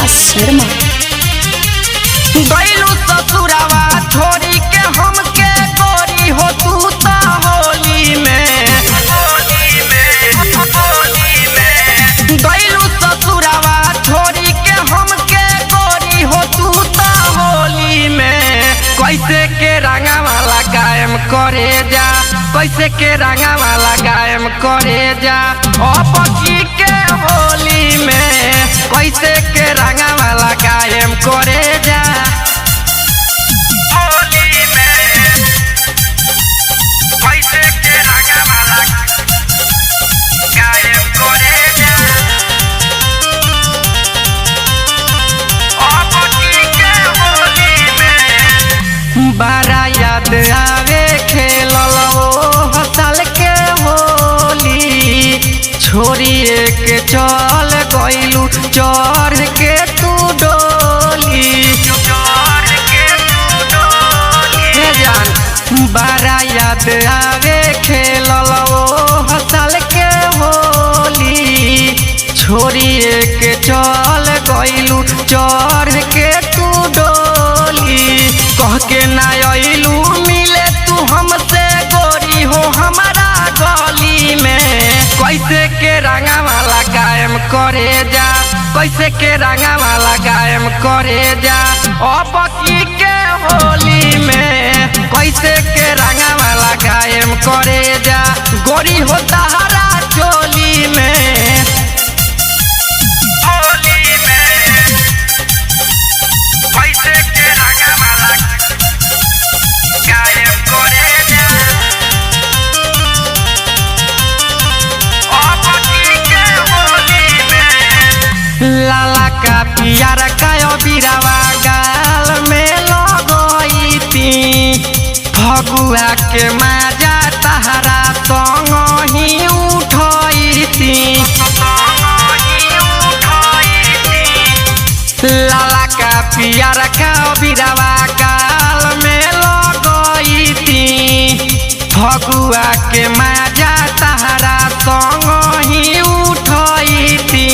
विकास शर्मा। गइलू ससुरावा छोड़ी के हमके गोरी हो तू ता होली में गइलू ससुरावा छोड़ी के हमके गोरी हो तू ता होली में। कैसे के रंगा वाला कायम करे जा, कैसे के रंगा वाला कायम करे जा अपकी के होली में। कैसे के रंगा वाला कायम करे जा होली में। कैसे के रंगा वाला कायम करे जा अपकी के होली में। बड़ा याद आवे खेलल ओ साल के होली, छोड़िए के चल गइलू चढ़ के तू डोली। हे जान बड़ा याद आवे खेलल ओ साल के होली, छोड़िए के चल गइलू चढ़ के तू डोली। कह के ना अइलू मिले तू हमसे गोरी हो हमारा गली में। कैसे के रंगा वाला कायम करे जा, कैसे के रंगा वाला कायम करे जा अपकी के होली में। कैसे के रंगा वाला कायम करे जा गोरी हो तहरा चोली में होली में। कैसे के रंगा वाला कायम करे जा अपकी के होली में। लाला का पियारा का बिरावा गाल में लगई ती, फगुआ के माजा तहरा संग ही उठई ती। लाला का पियारा का बिरावा गाल में लगई ती, फगुआ के माजा तहरा संग ही उठई ती।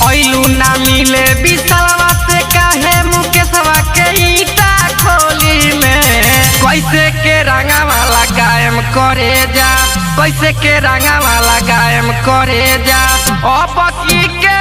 अइलू ना मिले बिसलवा से काहे मुकेशवा के ईटा खोली में। कैसे के रंगा वाला कायम करे जा, कैसे के रंगा वाला कायम करे जा अपकी के